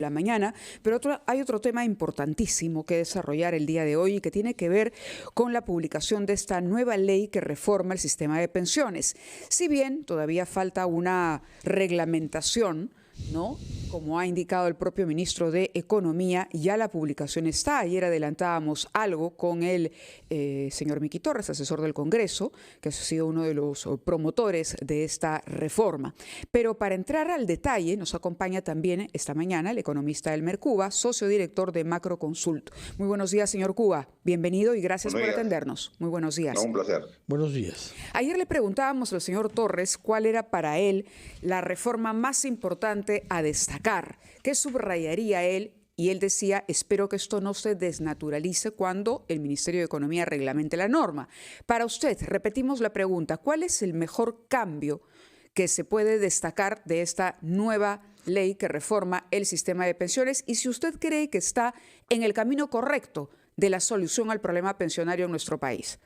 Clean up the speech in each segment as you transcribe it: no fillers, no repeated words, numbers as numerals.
la mañana, pero hay otro tema importantísimo que desarrollar el día de hoy y que tiene que ver con la publicación de esta nueva ley que reforma el sistema de pensiones. Si bien todavía falta una reglamentación, ¿no? Como ha indicado el propio ministro de Economía, ya la publicación está. Ayer adelantábamos algo con el señor Miki Torres, asesor del Congreso, que ha sido uno de los promotores de esta reforma. Pero para entrar al detalle, nos acompaña también esta mañana el economista Elmer Cuba, socio director de Macroconsult. Muy buenos días, señor Cuba. Bienvenido y gracias por atendernos. Muy buenos días. No, un placer. Buenos días. Ayer le preguntábamos al señor Torres cuál era para él la reforma más importante a destacar. ¿Qué subrayaría él? Y él decía, espero que esto no se desnaturalice cuando el Ministerio de Economía reglamente la norma. Para usted, repetimos la pregunta, ¿cuál es el mejor cambio que se puede destacar de esta nueva ley que reforma el sistema de pensiones? Y si usted cree que está en el camino correcto de la solución al problema pensionario en nuestro país.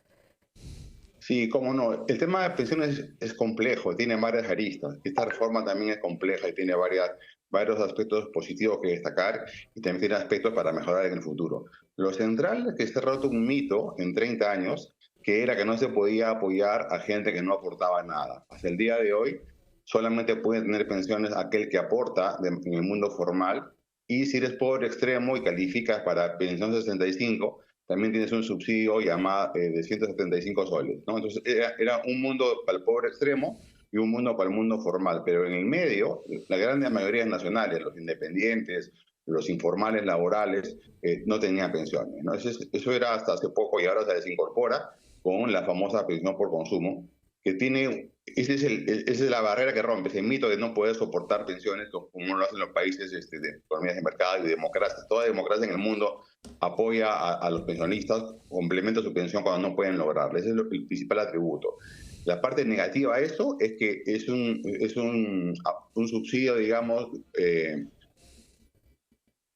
Sí, cómo no. El tema de pensiones es complejo, tiene varias aristas. Esta reforma también es compleja y tiene varios aspectos positivos que destacar y también tiene aspectos para mejorar en el futuro. Lo central es que se ha roto un mito en 30 años, que era que no se podía apoyar a gente que no aportaba nada. Hasta el día de hoy, solamente puede tener pensiones aquel que aporta en el mundo formal, y si eres pobre extremo y calificas para pensión 65, también tienes un subsidio llamado de 175 soles, ¿no? Entonces era un mundo para el pobre extremo y un mundo para el mundo formal, pero en el medio, la gran mayoría nacionales, los independientes, los informales laborales, no tenían pensiones, ¿no? Eso era hasta hace poco y ahora se desincorpora con la famosa pensión por consumo, que tiene, esa es la barrera que rompe, ese mito de no poder soportar pensiones como lo hacen los países de economías de mercado y democracia. Toda democracia en el mundo apoya a los pensionistas, complementa su pensión cuando no pueden lograrlo. Ese es el principal atributo. La parte negativa a eso es que es un subsidio, digamos,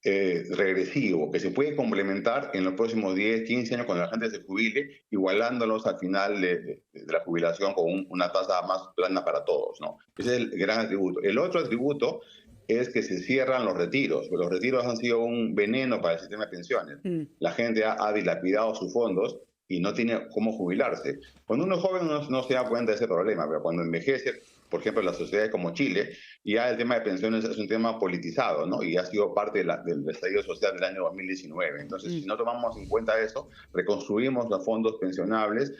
regresivo, que se puede complementar en los próximos 10, 15 años cuando la gente se jubile, igualándolos al final de la jubilación con una tasa más plana para todos, ¿no? Ese es el gran atributo. El otro atributo es que se cierran los retiros. Los retiros han sido un veneno para el sistema de pensiones. La gente ha dilapidado sus fondos y no tiene cómo jubilarse. Cuando uno es joven no se da cuenta de ese problema, pero cuando envejece, por ejemplo, en las sociedades como Chile, ya el tema de pensiones es un tema politizado, ¿no? Y ha sido parte del estallido social del año 2019. Entonces, si no tomamos en cuenta eso, reconstruimos los fondos pensionables,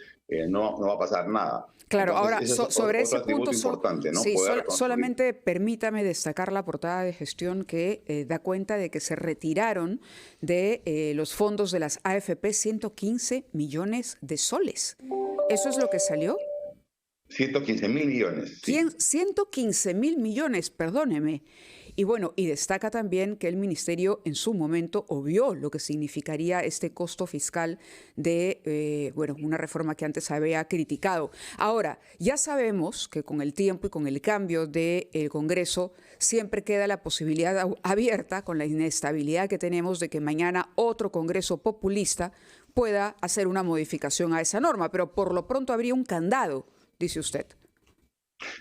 no va a pasar nada. Claro, entonces, ahora, sobre ese punto, importante, ¿no? Sí, solamente permítame destacar la portada de gestión que da cuenta de que se retiraron de los fondos de las AFP 115 millones de soles. ¿Eso es lo que salió? 115.000 millones. Sí. 115.000 millones, perdóneme. Y bueno, y destaca también que el ministerio en su momento obvió lo que significaría este costo fiscal de, una reforma que antes había criticado. Ahora, ya sabemos que con el tiempo y con el cambio del Congreso siempre queda la posibilidad abierta, con la inestabilidad que tenemos, de que mañana otro Congreso populista pueda hacer una modificación a esa norma, pero por lo pronto habría un candado, dice usted.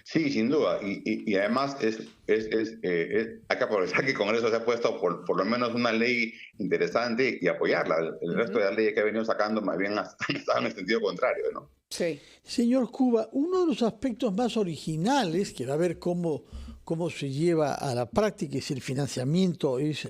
Sí, sin duda. Y además hay que aprovechar que el Congreso se ha puesto por lo menos una ley interesante y apoyarla. El resto de las leyes que ha venido sacando más bien están en el sentido contrario, ¿no? Sí. Señor Cuba, uno de los aspectos más originales, que va a ver cómo se lleva a la práctica y si el financiamiento es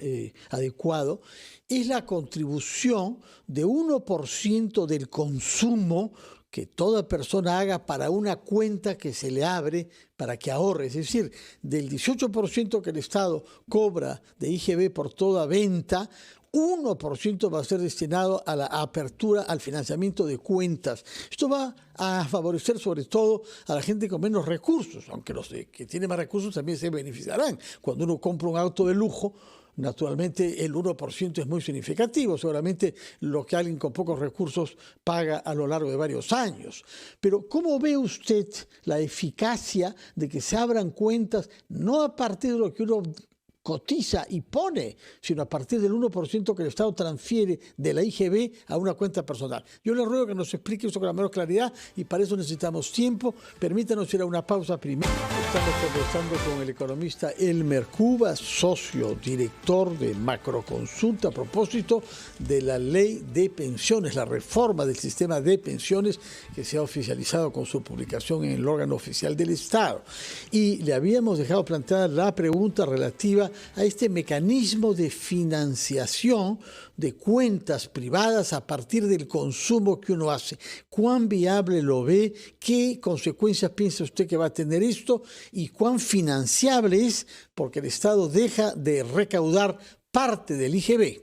adecuado, es la contribución de 1% del consumo que toda persona haga para una cuenta que se le abre para que ahorre. Es decir, del 18% que el Estado cobra de IGB por toda venta, 1% va a ser destinado a la apertura, al financiamiento de cuentas. Esto va a favorecer sobre todo a la gente con menos recursos, aunque los que tienen más recursos también se beneficiarán. Cuando uno compra un auto de lujo, naturalmente el 1% es muy significativo, seguramente lo que alguien con pocos recursos paga a lo largo de varios años. Pero ¿cómo ve usted la eficacia de que se abran cuentas no a partir de lo que uno cotiza y pone, sino a partir del 1% que el Estado transfiere de la IGB a una cuenta personal. Yo le ruego que nos explique eso con la mayor claridad y para eso necesitamos tiempo. Permítanos ir a una pausa primero. Estamos conversando con el economista Elmer Cubas, socio director de Macroconsulta, a propósito de la ley de pensiones, la reforma del sistema de pensiones que se ha oficializado con su publicación en el órgano oficial del Estado. Y le habíamos dejado plantear la pregunta relativa a este mecanismo de financiación de cuentas privadas a partir del consumo que uno hace. ¿Cuán viable lo ve? ¿Qué consecuencias piensa usted que va a tener esto? ¿Y cuán financiable es? Porque el Estado deja de recaudar parte del IGB.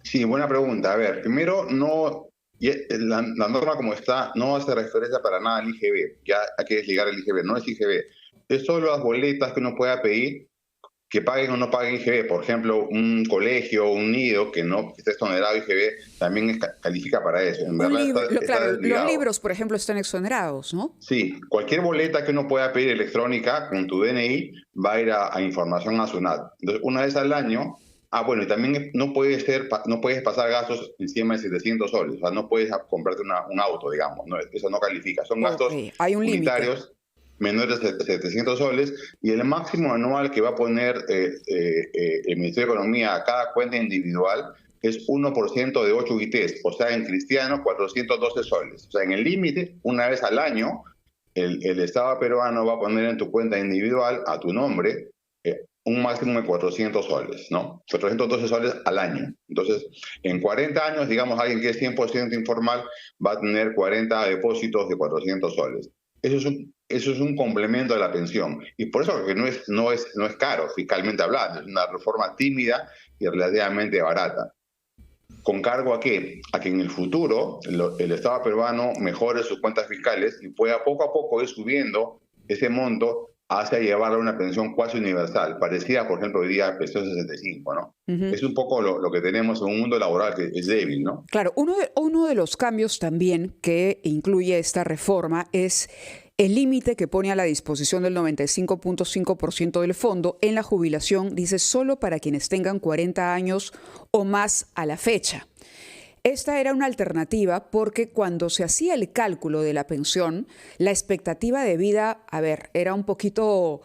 Sí, buena pregunta. A ver, primero, la norma como está no hace referencia para nada al IGB. Ya hay que desligar el IGB, no es IGB. Es solo las boletas que uno pueda pedir que paguen o no paguen IGB. Por ejemplo, un colegio, un nido que no esté exonerado IGB, también califica para eso. En verdad claro, los libros, por ejemplo, están exonerados, ¿no? Sí, cualquier boleta que uno pueda pedir electrónica con tu DNI va a ir a información a SUNAT. Entonces, una vez al año. Bueno, y también no puedes pasar gastos encima de 700 soles. O sea, no puedes comprarte un auto, digamos. No, eso no califica. Son gastos unitarios menores de 700 soles. Y el máximo anual que va a poner el Ministerio de Economía a cada cuenta individual es 1% de 8 UITs. O sea, en cristiano, 412 soles. O sea, en el límite, una vez al año, el Estado peruano va a poner en tu cuenta individual, a tu nombre, un máximo de 400 soles, ¿no? 412 soles al año. Entonces, en 40 años, digamos, alguien que es 100% informal va a tener 40 depósitos de 400 soles. Eso es un complemento de la pensión. Y por eso que no es caro, fiscalmente hablando. Es una reforma tímida y relativamente barata. ¿Con cargo a qué? A que en el futuro el Estado peruano mejore sus cuentas fiscales y pueda poco a poco ir subiendo ese monto hacia llevar a una pensión cuasi universal, parecida, por ejemplo, hoy día pensión 65, ¿no? Es un poco lo que tenemos en un mundo laboral que es débil, ¿no? Claro, uno de los cambios también que incluye esta reforma es el límite que pone a la disposición del 95.5% del fondo en la jubilación, dice, solo para quienes tengan 40 años o más a la fecha. Esta era una alternativa porque cuando se hacía el cálculo de la pensión, la expectativa de vida, era un poquito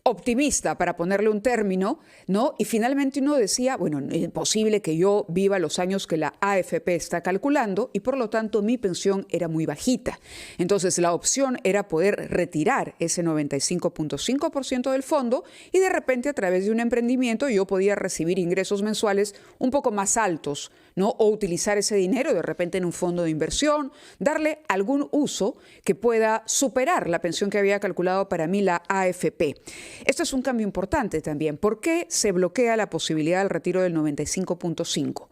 optimista, para ponerle un término, ¿no? Y finalmente uno decía, bueno, es posible que yo viva los años que la AFP está calculando y por lo tanto mi pensión era muy bajita. Entonces la opción era poder retirar ese 95.5% del fondo y de repente a través de un emprendimiento yo podía recibir ingresos mensuales un poco más altos, ¿no? O utilizar ese dinero de repente en un fondo de inversión, darle algún uso que pueda superar la pensión que había calculado para mí la AFP. Esto es un cambio importante también. ¿Por qué se bloquea la posibilidad del retiro del 95.5?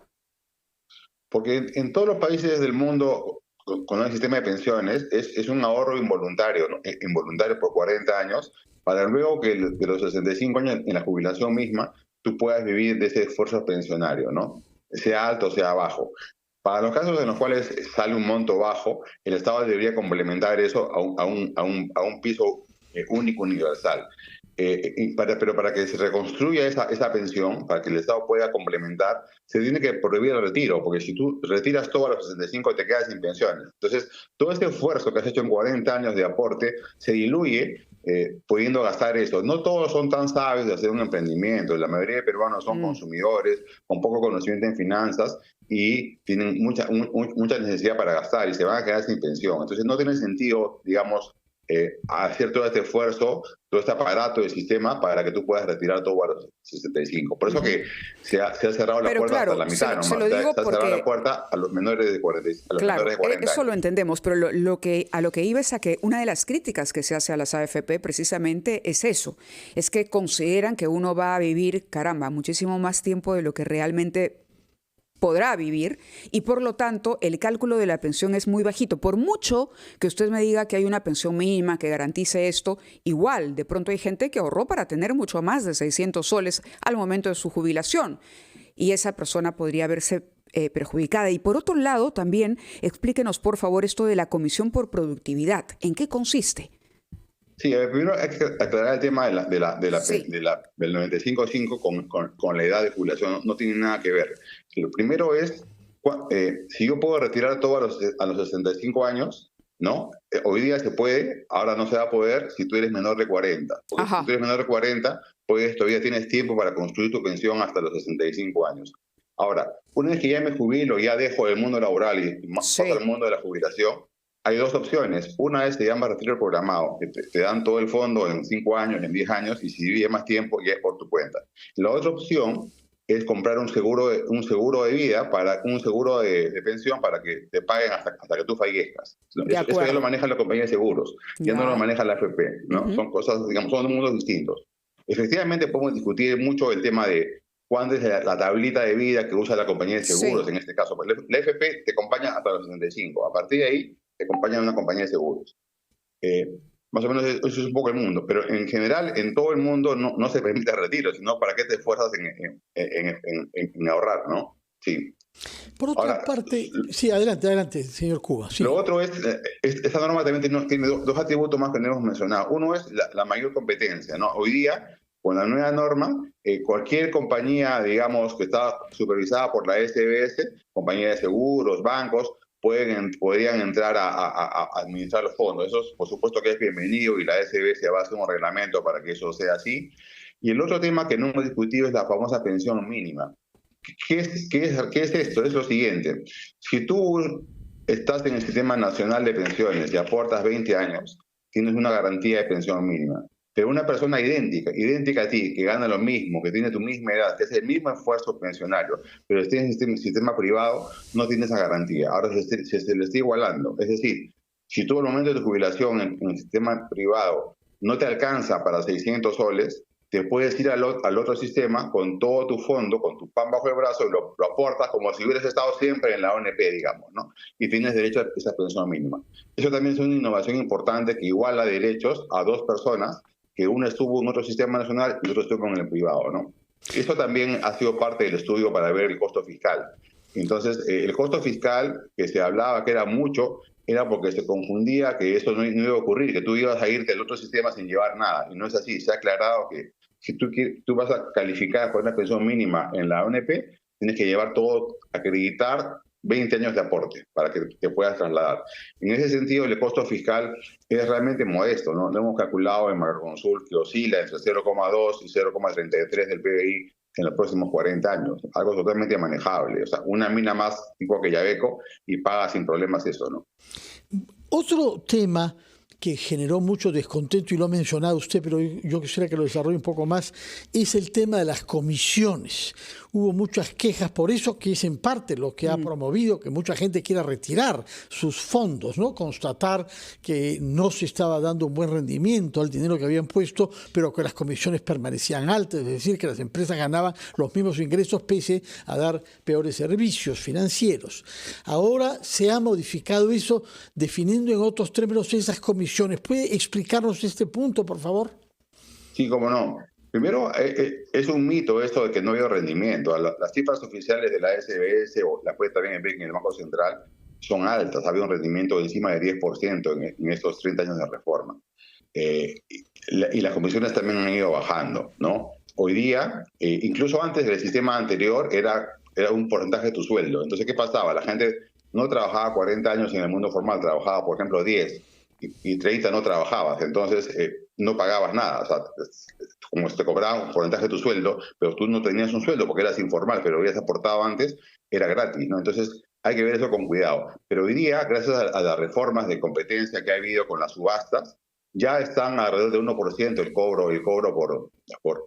Porque en todos los países del mundo con el sistema de pensiones es un ahorro involuntario, ¿no? Involuntario por 40 años, para luego que de los 65 años en la jubilación misma tú puedas vivir de ese esfuerzo pensionario, ¿no? Sea alto o sea bajo. Para los casos en los cuales sale un monto bajo, el Estado debería complementar eso a un piso único universal. Pero para que se reconstruya esa pensión, para que el Estado pueda complementar, se tiene que prohibir el retiro, porque si tú retiras todo a los 65 te quedas sin pensiones. Entonces, todo este esfuerzo que has hecho en 40 años de aporte se diluye pudiendo gastar eso. No todos son tan sabios de hacer un emprendimiento. La mayoría de peruanos son consumidores, con poco conocimiento en finanzas y tienen mucha necesidad para gastar y se van a quedar sin pensión. Entonces, no tiene sentido, digamos, hacer todo este esfuerzo, todo este aparato del sistema para que tú puedas retirar todo a los 65. Por eso que se ha cerrado la puerta hasta la mitad, ¿no? Se ha cerrado la puerta a los menores de 40, menores de 40 eso años. Lo entendemos, pero a lo que iba es a que una de las críticas que se hace a las AFP precisamente es eso, es que consideran que uno va a vivir, muchísimo más tiempo de lo que realmente podrá vivir y por lo tanto el cálculo de la pensión es muy bajito. Por mucho que usted me diga que hay una pensión mínima que garantice esto, igual de pronto hay gente que ahorró para tener mucho más de 600 soles al momento de su jubilación y esa persona podría verse perjudicada. Y por otro lado también explíquenos por favor esto de la Comisión por Productividad. ¿En qué consiste? Sí, a ver, primero hay que aclarar el tema Sí, del 95.5 con la edad de jubilación. No, no tiene nada que ver. Lo primero es, si yo puedo retirar todo a los 65 años, ¿no? Hoy día se puede, ahora no se va a poder si tú eres menor de 40. Porque si tú ajá, eres menor de 40, pues todavía tienes tiempo para construir tu pensión hasta los 65 años. Ahora, una vez que ya me jubilo, ya dejo el mundo laboral y paso al sí, mundo de la jubilación, hay dos opciones. Una es se llama retiro programado, que te dan todo el fondo en 5 años, en 10 años, y si vives más tiempo, ya es por tu cuenta. La otra opción es comprar un seguro de vida, un seguro de pensión para que te paguen hasta que tú fallezcas. de Eso ya lo acuerdo. maneja la compañía de seguros, ya no lo Ya. maneja la AFP, ¿no? Ujú. Son cosas, digamos, son mundos distintos. Efectivamente, podemos discutir mucho el tema de cuándo es la tablita de vida que usa la compañía de seguros, Sí. en este caso. La AFP te acompaña hasta los 65. A partir de ahí, te acompaña una compañía de seguros. Eh, Más o menos eso es un poco el mundo, pero en general en todo el mundo no se permite retiro, sino para qué te esfuerzas en ahorrar, ¿no? Sí. Por otra Ahora, parte, sí, adelante, adelante, señor Cuba, lo sí. otro es, esta norma también tiene dos atributos más que no hemos mencionado. Uno es la mayor competencia, ¿no? Hoy día, con la nueva norma, cualquier compañía, digamos, que está supervisada por la SBS, compañía de seguros, bancos, podrían entrar a administrar los fondos. Eso, por supuesto, que es bienvenido y la SBS va a hacer un reglamento para que eso sea así. Y el otro tema que no hemos discutido es la famosa pensión mínima. ¿Qué es esto? Es lo siguiente. Si tú estás en el Sistema Nacional de Pensiones y aportas 20 años, tienes una garantía de pensión mínima. Pero una persona idéntica a ti, que gana lo mismo, que tiene tu misma edad, que hace el mismo esfuerzo pensionario, pero esté en el sistema privado, no tiene esa garantía. Ahora se le está igualando. Es decir, si tú al momento de tu jubilación en el sistema privado no te alcanza para 600 soles, te puedes ir al otro sistema con todo tu fondo, con tu pan bajo el brazo, y lo aportas como si hubieras estado siempre en la ONP, digamos, ¿no? Y tienes derecho a esa pensión mínima. Eso también es una innovación importante que iguala derechos a dos personas, que uno estuvo en otro sistema nacional y otro estuvo en el privado, ¿no? Eso también ha sido parte del estudio para ver el costo fiscal. Entonces, el costo fiscal que se hablaba que era mucho, era porque se confundía que eso no iba a ocurrir, que tú ibas a irte al otro sistema sin llevar nada. Y no es así. Se ha aclarado que si tú vas a calificar por una pensión mínima en la ONP, tienes que llevar todo, acreditar 20 años de aporte para que te puedas trasladar. En ese sentido, el costo fiscal es realmente modesto, ¿no? Lo hemos calculado en Macroconsul que oscila entre 0,2 y 0,33 del PBI en los próximos 40 años, algo totalmente manejable. O sea, una mina más tipo que Yabeco y paga sin problemas eso, ¿no? Otro tema que generó mucho descontento, y lo ha mencionado usted, pero yo quisiera que lo desarrolle un poco más, es el tema de las comisiones. Hubo muchas quejas por eso, que es en parte lo que ha promovido que mucha gente quiera retirar sus fondos, ¿no? Constatar que no se estaba dando un buen rendimiento al dinero que habían puesto, pero que las comisiones permanecían altas, es decir, que las empresas ganaban los mismos ingresos pese a dar peores servicios financieros. Ahora se ha modificado eso, definiendo en otros términos esas comisiones. ¿Puede explicarnos este punto, por favor? Sí, cómo no. Primero, es un mito esto de que no ha habido rendimiento. Las cifras oficiales de la SBS, o la puede también ver en el Banco Central, son altas. Ha habido un rendimiento de encima de 10% en estos 30 años de reforma. Y las comisiones también han ido bajando, ¿no? Hoy día, incluso antes del sistema anterior, era un porcentaje de tu sueldo. Entonces, ¿qué pasaba? La gente no trabajaba 40 años en el mundo formal, trabajaba, por ejemplo, 10 y 30 no trabajabas. Entonces, no pagabas nada. O sea, como te cobraban un porcentaje de tu sueldo, pero tú no tenías un sueldo porque eras informal, pero habías aportado antes, era gratis, ¿no? Entonces, hay que ver eso con cuidado. Pero hoy día, gracias a las reformas de competencia que ha habido con las subastas, ya están alrededor de 1% el cobro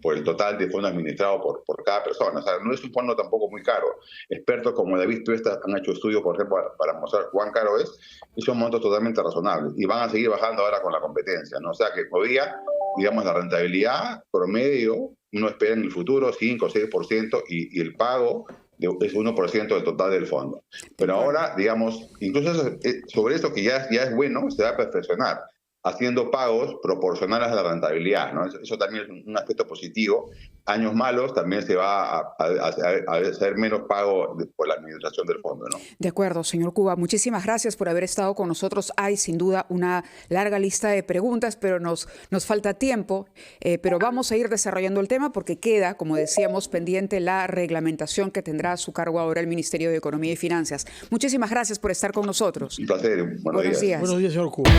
por el total de fondo administrado por cada persona. O sea, no es un fondo tampoco muy caro. Expertos como David Tuesta han hecho estudios, por ejemplo, para mostrar cuán caro es, y son montos totalmente razonables. Y van a seguir bajando ahora con la competencia, ¿no? O sea, que hoy día, digamos, la rentabilidad promedio, uno espera en el futuro 5 o 6%, y el pago es 1% del total del fondo. Pero ahora, digamos, incluso sobre eso que ya es bueno, se va a perfeccionar, haciendo pagos proporcionales a la rentabilidad, ¿no? Eso también es un aspecto positivo años malos también se va a hacer menos pago por la administración del fondo, ¿no? De acuerdo, señor Cuba. Muchísimas gracias por haber estado con nosotros. Hay sin duda una larga lista de preguntas, pero nos falta tiempo. Pero vamos a ir desarrollando el tema porque queda, como decíamos, pendiente la reglamentación que tendrá a su cargo ahora el Ministerio de Economía y Finanzas. Muchísimas gracias por estar con nosotros. Un placer. Buenos días. Buenos días, señor Cuba.